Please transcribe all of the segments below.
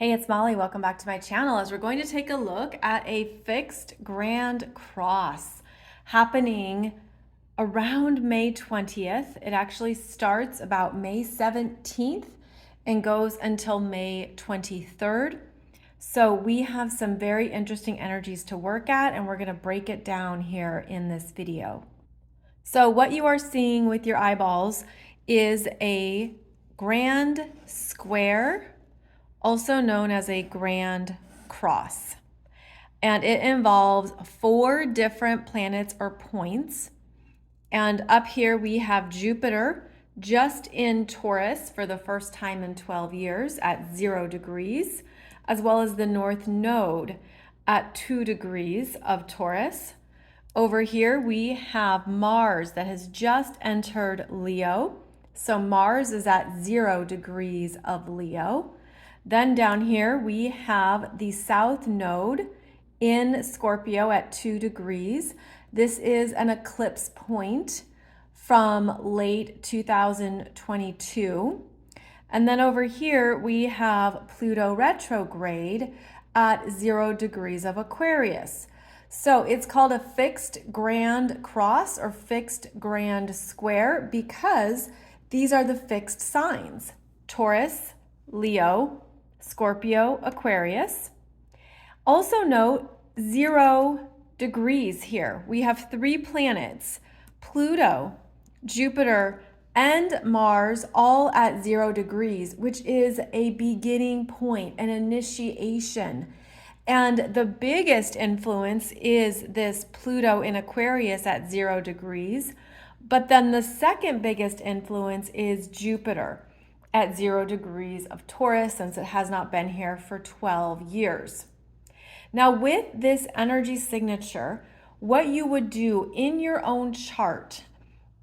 Hey, it's Molly. Welcome back to my channel as we're going to take a look at a fixed grand cross happening around May 20th. It actually starts about May 17th and goes until May 23rd. So we have some very interesting energies to work at, and we're going to break it down here in this video. So what you are seeing with your eyeballs is a grand square, also known as a grand cross. And it involves 4 different planets or points. And up here we have Jupiter just in Taurus for the first time in 12 years at 0 degrees, as well as the North Node at 2 degrees of Taurus. Over here we have Mars that has just entered Leo. So Mars is at 0 degrees of Leo. Then down here we have the South Node in Scorpio at 2 degrees. This is an eclipse point from late 2022. And then over here we have Pluto retrograde at 0 degrees of Aquarius. So it's called a fixed grand cross or fixed grand square because these are the fixed signs: Taurus, Leo, Scorpio, Aquarius. Also note 0 degrees here. We have 3 planets, Pluto, Jupiter, and Mars, all at 0 degrees, which is a beginning point, an initiation. And the biggest influence is this Pluto in Aquarius at 0 degrees. But then the second biggest influence is Jupiter at 0 degrees of Taurus, since it has not been here for 12 years. Now with this energy signature, what you would do in your own chart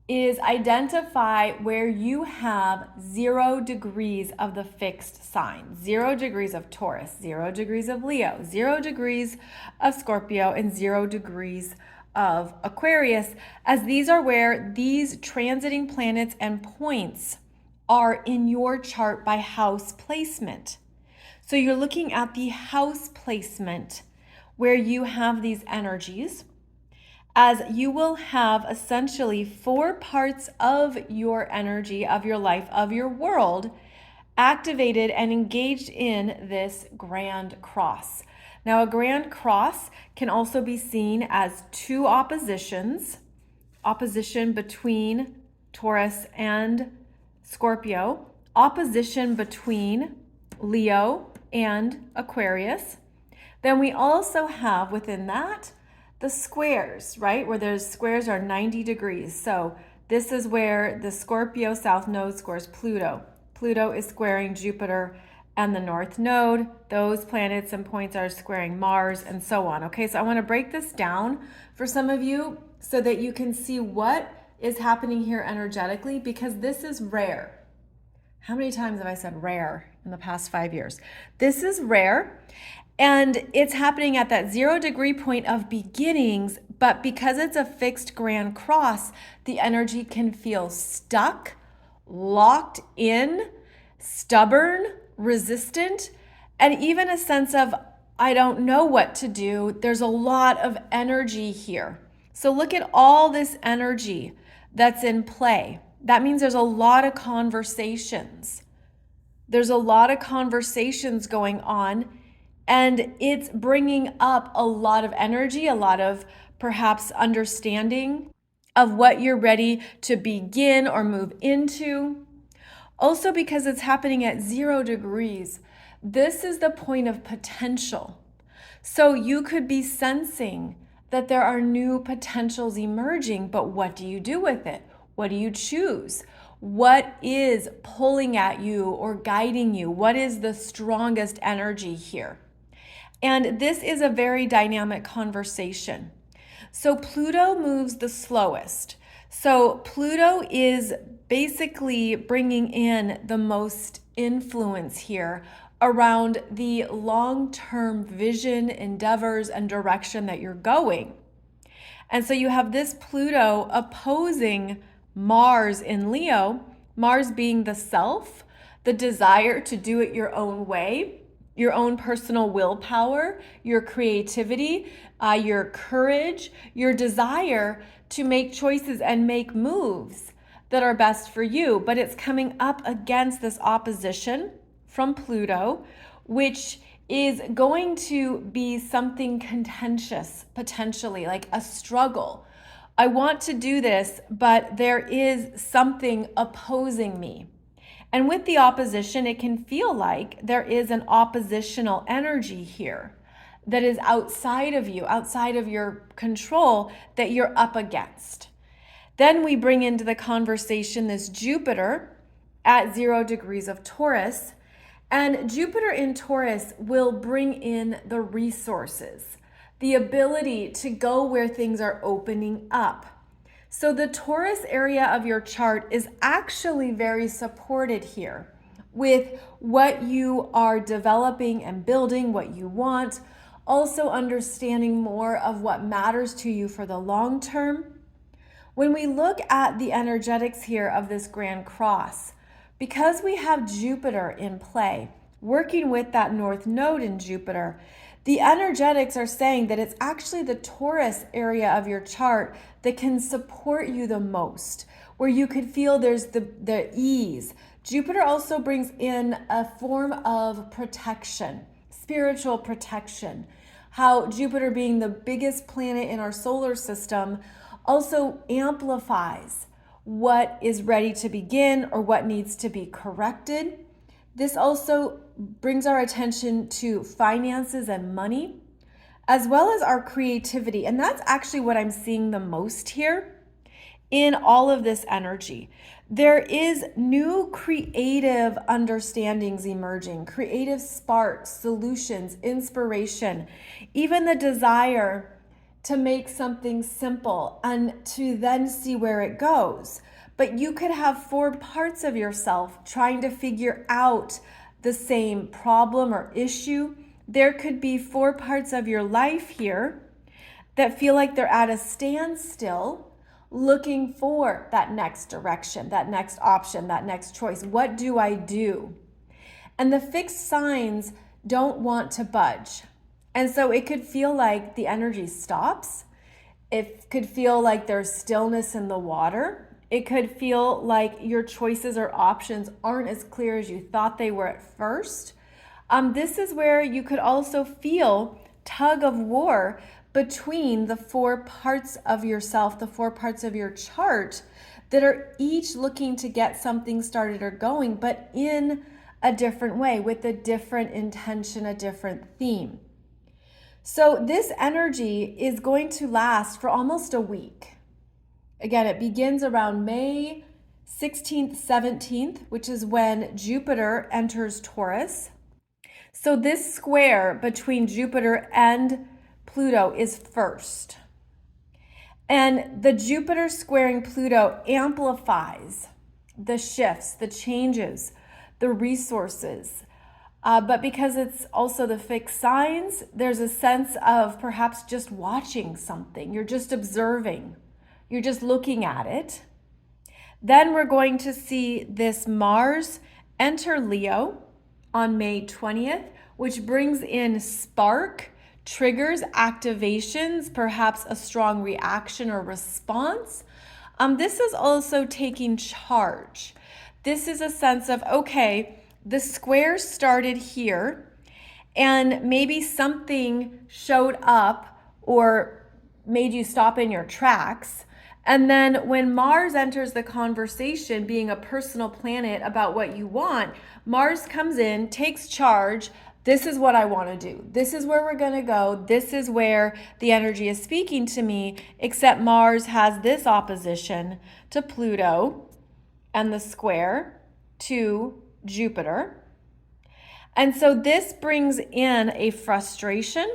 is identify where you have 0 degrees of the fixed sign, 0 degrees of Taurus, 0 degrees of Leo, 0 degrees of Scorpio, and 0 degrees of Aquarius, as these are where these transiting planets and points are in your chart by house placement. So you're looking at the house placement where you have these energies, as you will have essentially 4 parts of your energy, of your life, of your world activated and engaged in this grand cross. Now, a grand cross can also be seen as 2 oppositions, opposition between Taurus and Scorpio, opposition between Leo and Aquarius. Then we also have within that the squares, right? Where those squares are 90 degrees. So this is where the Scorpio South Node squares Pluto. Pluto is squaring Jupiter and the North Node. Those planets and points are squaring Mars and so on. Okay, so I want to break this down for some of you so that you can see what is happening here energetically, because this is rare. How many times have I said rare in the past 5 years? This is rare, and it's happening at that 0 degree point of beginnings, but because it's a fixed grand cross, the energy can feel stuck, locked in, stubborn, resistant, and even a sense of, I don't know what to do. There's a lot of energy here. So look at all this energy that's in play. That means there's a lot of conversations. There's a lot of conversations going on, and it's bringing up a lot of energy, a lot of perhaps understanding of what you're ready to begin or move into. Also, because it's happening at 0 degrees, this is the point of potential. So you could be sensing that there are new potentials emerging, but what do you do with it? What do you choose? What is pulling at you or guiding you? What is the strongest energy here? And this is a very dynamic conversation. So Pluto moves the slowest. So Pluto is basically bringing in the most influence here around the long-term vision, endeavors, and direction that you're going. And so you have this Pluto opposing Mars in Leo, Mars being the self, the desire to do it your own way, your own personal willpower, your creativity, your courage, your desire to make choices and make moves that are best for you. But it's coming up against this opposition from Pluto, which is going to be something contentious, potentially, like a struggle. I want to do this, but there is something opposing me. And with the opposition, it can feel like there is an oppositional energy here that is outside of you, outside of your control, that you're up against. Then we bring into the conversation this Jupiter at 0 degrees of Taurus. And Jupiter in Taurus will bring in the resources, the ability to go where things are opening up. So the Taurus area of your chart is actually very supported here with what you are developing and building, what you want, also understanding more of what matters to you for the long term. When we look at the energetics here of this Grand Cross, because we have Jupiter in play, working with that North Node in Jupiter, the energetics are saying that it's actually the Taurus area of your chart that can support you the most, where you could feel there's the ease. Jupiter also brings in a form of protection, spiritual protection. How Jupiter, being the biggest planet in our solar system, also amplifies what is ready to begin or what needs to be corrected. This also brings our attention to finances and money, as well as our creativity. And that's actually what I'm seeing the most here in all of this energy. There is new creative understandings emerging, creative sparks, solutions, inspiration, even the desire to make something simple and to then see where it goes. But you could have 4 parts of yourself trying to figure out the same problem or issue. There could be 4 parts of your life here that feel like they're at a standstill, looking for that next direction, that next option, that next choice. What do I do? And the fixed signs don't want to budge. And so it could feel like the energy stops. It could feel like there's stillness in the water. It could feel like your choices or options aren't as clear as you thought they were at first. This is where you could also feel tug of war between the 4 parts of yourself, the 4 parts of your chart that are each looking to get something started or going, but in a different way, with a different intention, a different theme. So this energy is going to last for almost a week. Again, it begins around May 16th, 17th, which is when Jupiter enters Taurus. So this square between Jupiter and Pluto is first. And the Jupiter squaring Pluto amplifies the shifts, the changes, the resources. But because it's also the fixed signs, there's a sense of perhaps just watching something. You're just observing. You're just looking at it. Then we're going to see this Mars enter Leo on May 20th, which brings in spark, triggers, activations, perhaps a strong reaction or response. This is also taking charge. This is a sense of, okay, the square started here and maybe something showed up or made you stop in your tracks. And then when Mars enters the conversation, being a personal planet about what you want, Mars comes in, takes charge. This is what I want to do. This is where we're going to go. This is where the energy is speaking to me, except Mars has this opposition to Pluto and the square to Jupiter. And so this brings in a frustration,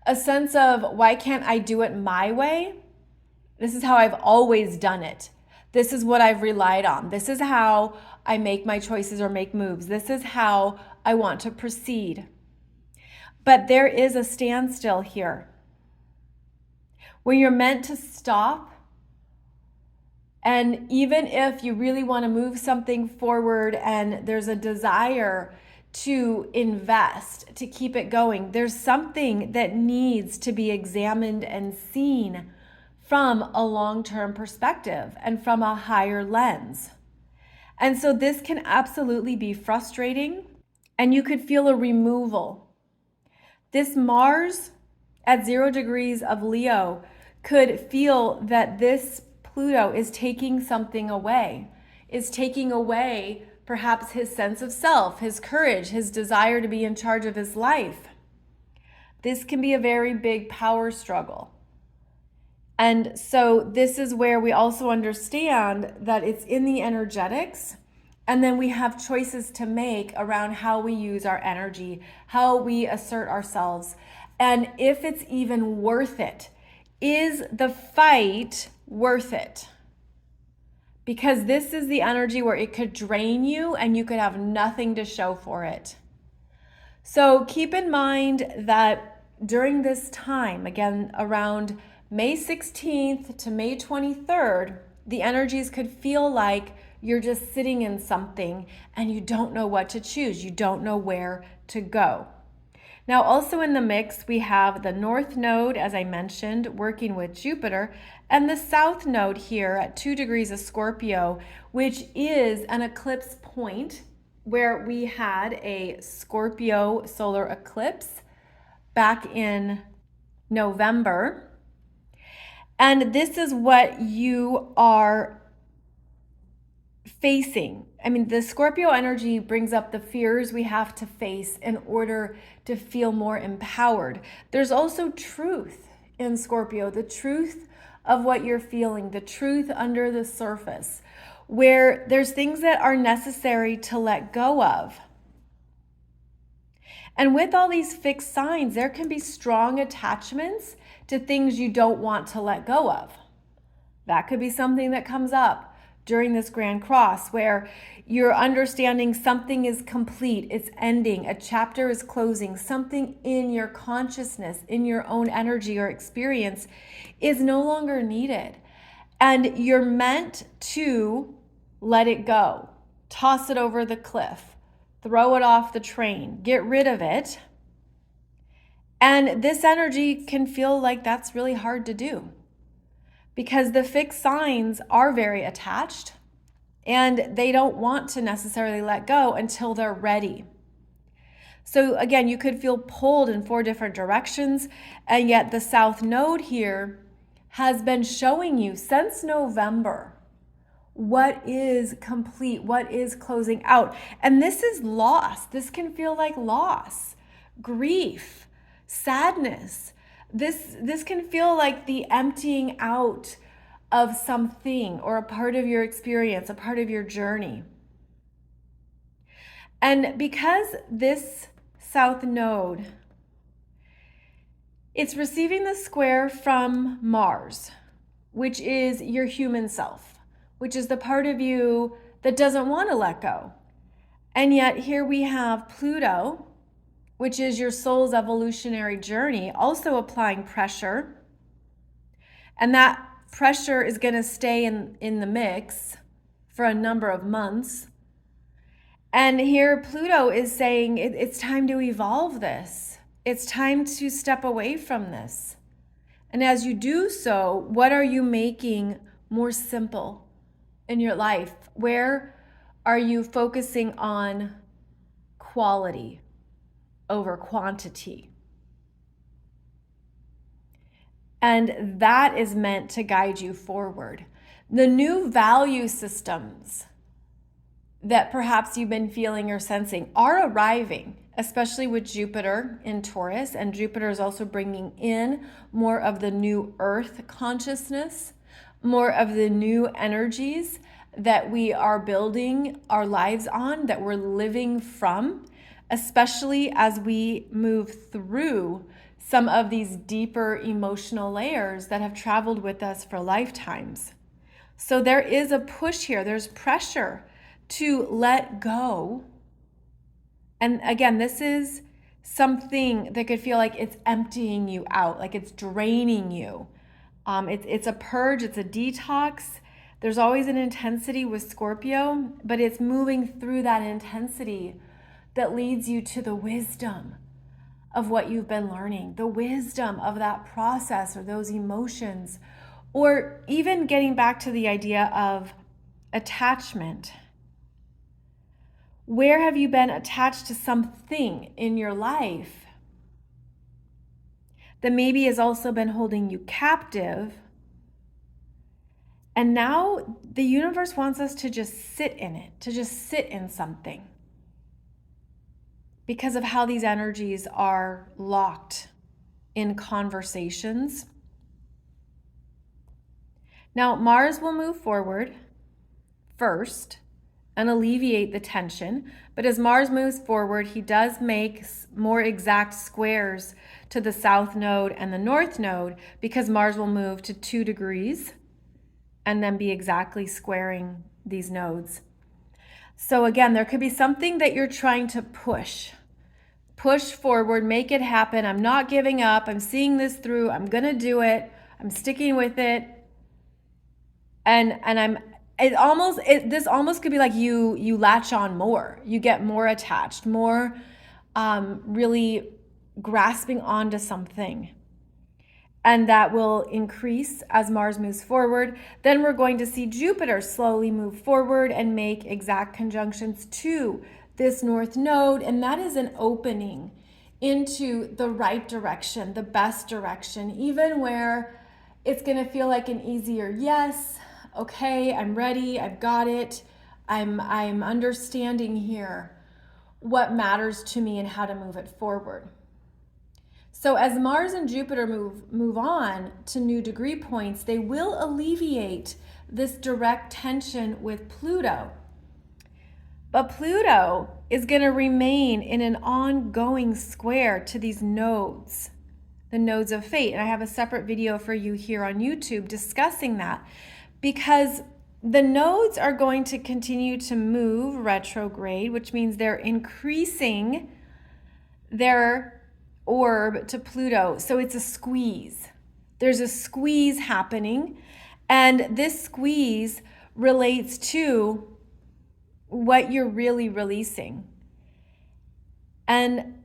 a sense of, why can't I do it my way? This is how I've always done it. This is what I've relied on. This is how I make my choices or make moves. This is how I want to proceed. But there is a standstill here where you're meant to stop. And even if you really want to move something forward and there's a desire to invest, to keep it going. There's something that needs to be examined and seen from a long-term perspective and from a higher lens. And so this can absolutely be frustrating, and you could feel a removal. This Mars at 0 degrees of Leo could feel that this Pluto is taking something away, is taking away perhaps his sense of self, his courage, his desire to be in charge of his life. This can be a very big power struggle. And so this is where we also understand that it's in the energetics, and then we have choices to make around how we use our energy, how we assert ourselves, and if it's even worth it. Is the fight worth it? Because this is the energy where it could drain you and you could have nothing to show for it. So keep in mind that during this time, again, around May 16th to May 23rd, the energies could feel like you're just sitting in something and you don't know what to choose. You don't know where to go. Now, also in the mix, we have the North Node, as I mentioned, working with Jupiter, and the South Node here at 2 degrees of Scorpio, which is an eclipse point where we had a Scorpio solar eclipse back in November. And this is what you are facing. I mean, the Scorpio energy brings up the fears we have to face in order to feel more empowered. There's also truth in Scorpio, the truth of what you're feeling, the truth under the surface, where there's things that are necessary to let go of. And with all these fixed signs, there can be strong attachments to things you don't want to let go of. That could be something that comes up during this Grand Cross, where you're understanding something is complete, it's ending, a chapter is closing, something in your consciousness, in your own energy or experience is no longer needed. And you're meant to let it go, toss it over the cliff, throw it off the train, get rid of it. And this energy can feel like that's really hard to do, because the fixed signs are very attached and they don't want to necessarily let go until they're ready. So again, you could feel pulled in 4 different directions, and yet the South Node here has been showing you since November what is complete, what is closing out. And this is loss. This can feel like loss, grief, sadness. This can feel like the emptying out of something or a part of your experience, a part of your journey. And because this South Node, it's receiving the square from Mars, which is your human self, which is the part of you that doesn't want to let go. And yet here we have Pluto, which is your soul's evolutionary journey, also applying pressure. And that pressure is going to stay in the mix for a number of months. And here Pluto is saying it's time to evolve this. It's time to step away from this. And as you do so, what are you making more simple in your life? Where are you focusing on quality over quantity? And that is meant to guide you forward. The new value systems that perhaps you've been feeling or sensing are arriving, especially with Jupiter in Taurus. And Jupiter is also bringing in more of the new earth consciousness, more of the new energies that we are building our lives on, that we're living from, especially as we move through some of these deeper emotional layers that have traveled with us for lifetimes. So there is a push here. There's pressure to let go. And again, this is something that could feel like it's emptying you out, like it's draining you. It's a purge, it's a detox. There's always an intensity with Scorpio, but it's moving through that intensity that leads you to the wisdom of what you've been learning, the wisdom of that process or those emotions, or even getting back to the idea of attachment. Where have you been attached to something in your life that maybe has also been holding you captive? And now the universe wants us to just sit in it, to just sit in something, because of how these energies are locked in conversations. Now, Mars will move forward first and alleviate the tension. But as Mars moves forward, he does make more exact squares to the south node and the north node, because Mars will move to 2 degrees and then be exactly squaring these nodes. So again, there could be something that you're trying to push forward, make it happen. I'm not giving up. I'm seeing this through. I'm going to do it. I'm sticking with it. And this almost could be like you latch on more. You get more attached, more really grasping onto something. And that will increase as Mars moves forward. Then we're going to see Jupiter slowly move forward and make exact conjunctions to this north node. And that is an opening into the right direction, the best direction, even where it's going to feel like an easier yes. Okay, I'm ready. I've got it. I'm understanding here what matters to me and how to move it forward. So as Mars and Jupiter move on to new degree points, they will alleviate this direct tension with Pluto. But Pluto is going to remain in an ongoing square to these nodes, the nodes of fate. And I have a separate video for you here on YouTube discussing that, because the nodes are going to continue to move retrograde, which means they're increasing their orb to Pluto. So it's a squeeze. There's a squeeze happening, and this squeeze relates to what you're really releasing. And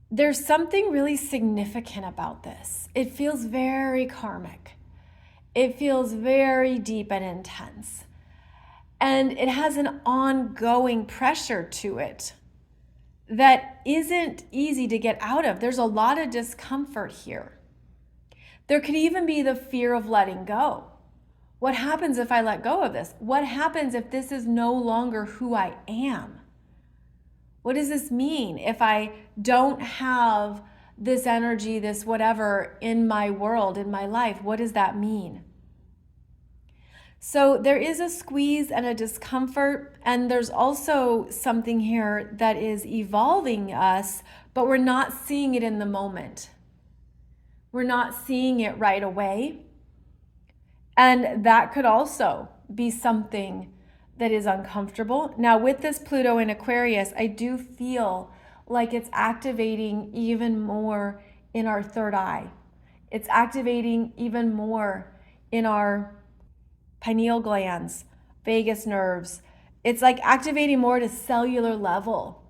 there's something really significant about this. It feels very karmic. It feels very deep and intense. And it has an ongoing pressure to it that isn't easy to get out of. There's a lot of discomfort here. There could even be the fear of letting go. What happens if I let go of this? What happens if this is no longer who I am? What does this mean if I don't have this energy, this whatever in my world, in my life? What does that mean? So there is a squeeze and a discomfort, and there's also something here that is evolving us, but we're not seeing it in the moment. We're not seeing it right away. And that could also be something that is uncomfortable. Now, with this Pluto in Aquarius, I do feel like it's activating even more in our third eye. It's activating even more in our pineal glands, vagus nerves. It's like activating more at a cellular level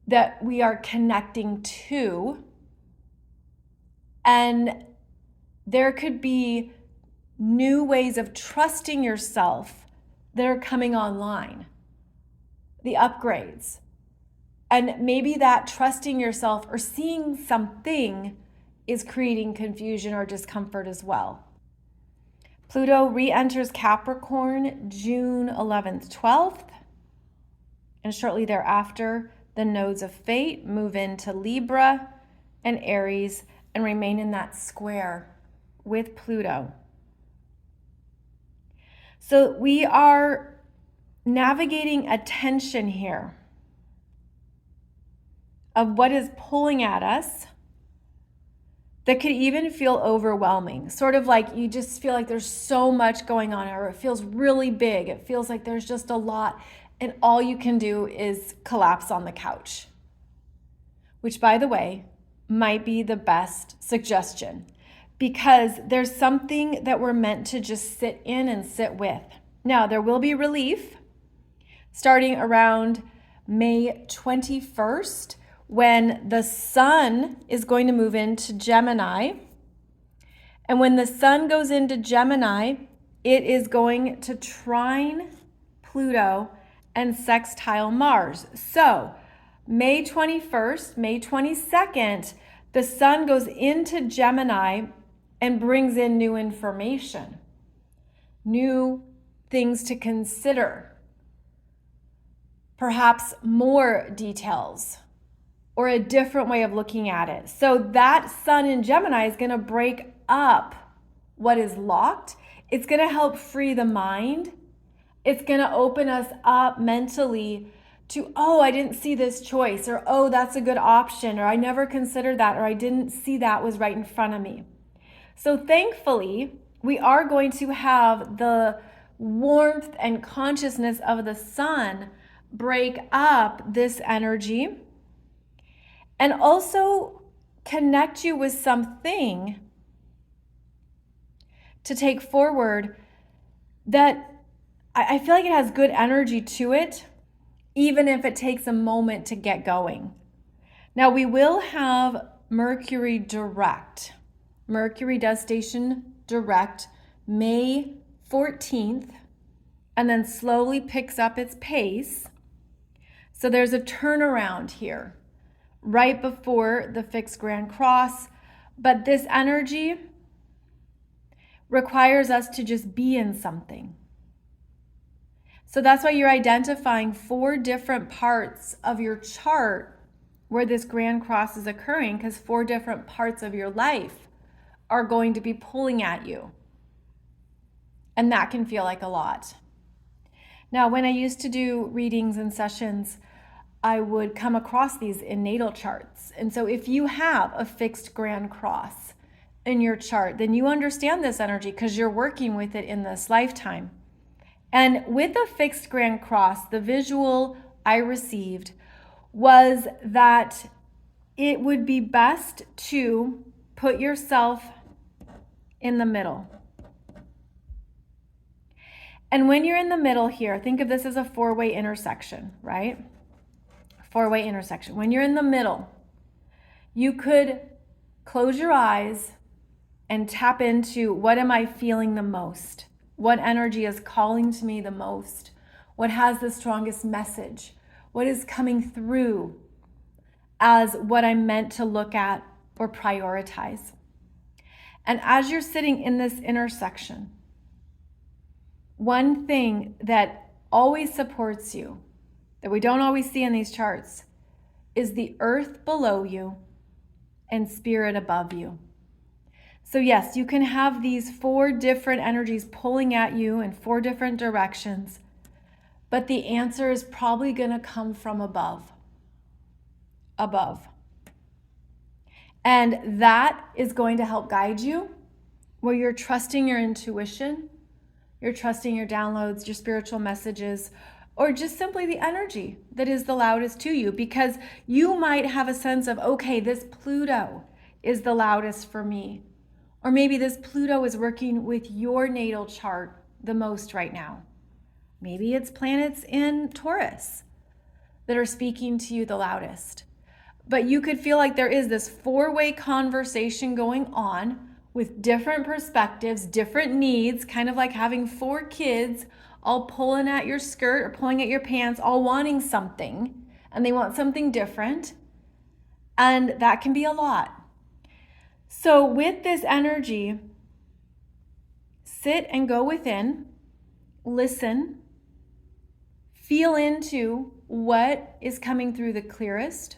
that we are connecting to. And there could be new ways of trusting yourself that are coming online, the upgrades. And maybe that trusting yourself or seeing something is creating confusion or discomfort as well. Pluto re-enters Capricorn June 11th, 12th, and shortly thereafter, the nodes of fate move into Libra and Aries and remain in that square with Pluto. So we are navigating a tension here of what is pulling at us that could even feel overwhelming. Sort of like you just feel like there's so much going on, or it feels really big. It feels like there's just a lot, and all you can do is collapse on the couch. Which, by the way, might be the best suggestion, because there's something that we're meant to just sit in and sit with. Now, there will be relief starting around May 21st, when the sun is going to move into Gemini. And when the sun goes into Gemini, it is going to trine Pluto and sextile Mars. So May 21st, May 22nd, the sun goes into Gemini and brings in new information, new things to consider, perhaps more details or a different way of looking at it. So that sun in Gemini is going to break up what is locked. It's going to help free the mind. It's going to open us up mentally to, oh, I didn't see this choice, or oh, that's a good option, or I never considered that, or I didn't see that was right in front of me. So thankfully, we are going to have the warmth and consciousness of the sun break up this energy and also connect you with something to take forward that I feel like it has good energy to it, even if it takes a moment to get going. Now, we will have Mercury direct. Mercury does station direct May 14th and then slowly picks up its pace. So there's a turnaround here right before the fixed grand cross, but this energy requires us to just be in something. So that's why you're identifying 4 different parts of your chart where this grand cross is occurring, because 4 different parts of your life are going to be pulling at you. And that can feel like a lot. Now, when I used to do readings and sessions, I would come across these in natal charts. And so if you have a fixed grand cross in your chart, then you understand this energy because you're working with it in this lifetime. And with a fixed grand cross, the visual I received was that it would be best to put yourself in the middle. And when you're in the middle here, think of this as a 4-way intersection, right? 4-way intersection. When you're in the middle, you could close your eyes and tap into, what am I feeling the most? What energy is calling to me the most? What has the strongest message? What is coming through as what I'm meant to look at or prioritize? And as you're sitting in this intersection, one thing that always supports you, that we don't always see in these charts, is the earth below you and spirit above you. So yes, you can have these 4 different energies pulling at you in 4 different directions, but the answer is probably going to come from above. Above. And that is going to help guide you, where you're trusting your intuition, you're trusting your downloads, your spiritual messages, or just simply the energy that is the loudest to you, because you might have a sense of, okay, this Pluto is the loudest for me. Or maybe this Pluto is working with your natal chart the most right now. Maybe it's planets in Taurus that are speaking to you the loudest. But you could feel like there is this 4-way conversation going on with different perspectives, different needs, kind of like having 4 kids all pulling at your skirt or pulling at your pants, all wanting something, and they want something different. And that can be a lot. So with this energy, sit and go within, listen, feel into what is coming through the clearest.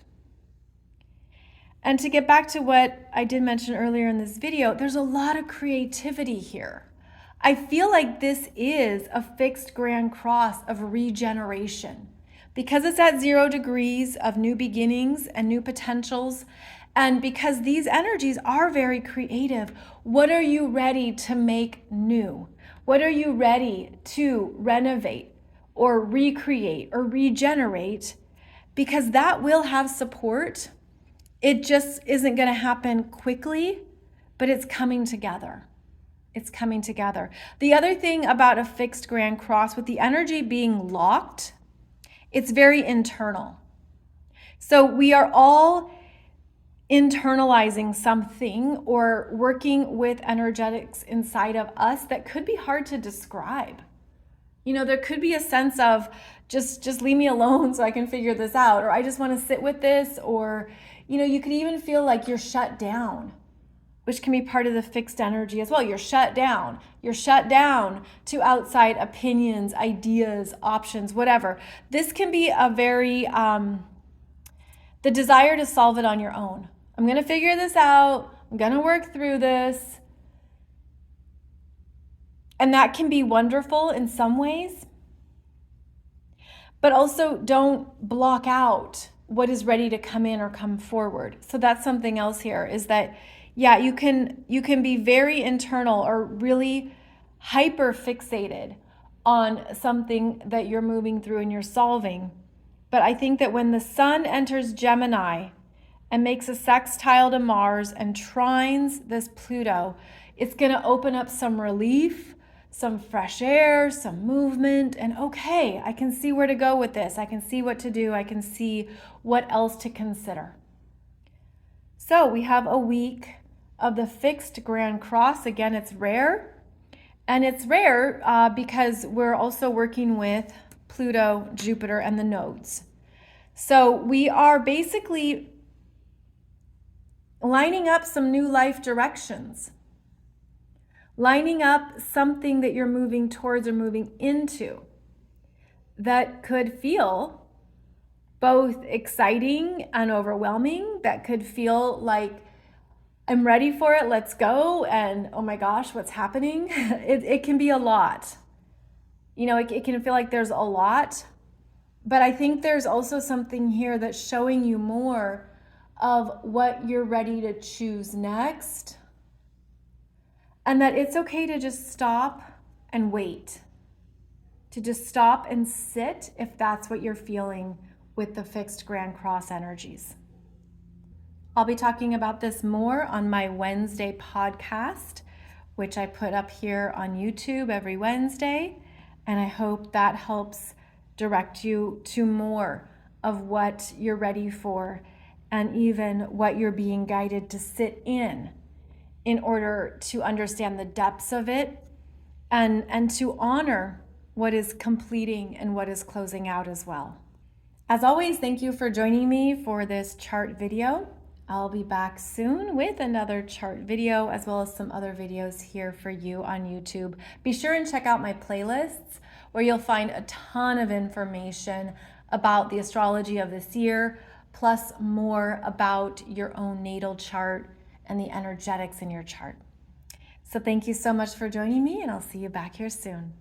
And to get back to what I did mention earlier in this video, there's a lot of creativity here. I feel like this is a fixed grand cross of regeneration, because it's at 0 degrees of new beginnings and new potentials. And because these energies are very creative, what are you ready to make new? What are you ready to renovate or recreate or regenerate? Because that will have support. It just isn't going to happen quickly, but it's coming together. It's coming together. The other thing about a fixed grand cross, with the energy being locked, It's very internal. So we are all internalizing something or working with energetics inside of us that could be hard to describe. You know, there could be a sense of just leave me alone so I can figure this out, or I just want to sit with this, or, you know, you could even feel like you're shut down, which can be part of the fixed energy as well. You're shut down. You're shut down to outside opinions, ideas, options, whatever. This can be a very, the desire to solve it on your own. I'm going to figure this out. I'm going to work through this. And that can be wonderful in some ways. But also don't block out what is ready to come in or come forward. So that's something else here, is that, yeah, you can be very internal or really hyper fixated on something that you're moving through and you're solving. But I think that when the sun enters Gemini and makes a sextile to Mars and trines this Pluto, it's going to open up some relief, some fresh air, some movement, and okay, I can see where to go with this. I can see what to do. I can see what else to consider. So we have a week of the fixed Grand Cross. Again, it's rare. And it's rare because we're also working with Pluto, Jupiter, and the nodes. So we are basically lining up some new life directions, lining up something that you're moving towards or moving into that could feel both exciting and overwhelming, that could feel like I'm ready for it, let's go, and oh my gosh, what's happening? It can be a lot. You know, it can feel like there's a lot, but I think there's also something here that's showing you more of what you're ready to choose next, and that it's okay to just stop and wait, to just stop and sit if that's what you're feeling with the fixed Grand Cross energies. I'll be talking about this more on my Wednesday podcast, which I put up here on YouTube every Wednesday. And I hope that helps direct you to more of what you're ready for and even what you're being guided to sit in order to understand the depths of it and to honor what is completing and what is closing out as well. As always, thank you for joining me for this chart video. I'll be back soon with another chart video as well as some other videos here for you on YouTube. Be sure and check out my playlists where you'll find a ton of information about the astrology of this year, plus more about your own natal chart and the energetics in your chart. So thank you so much for joining me, and I'll see you back here soon.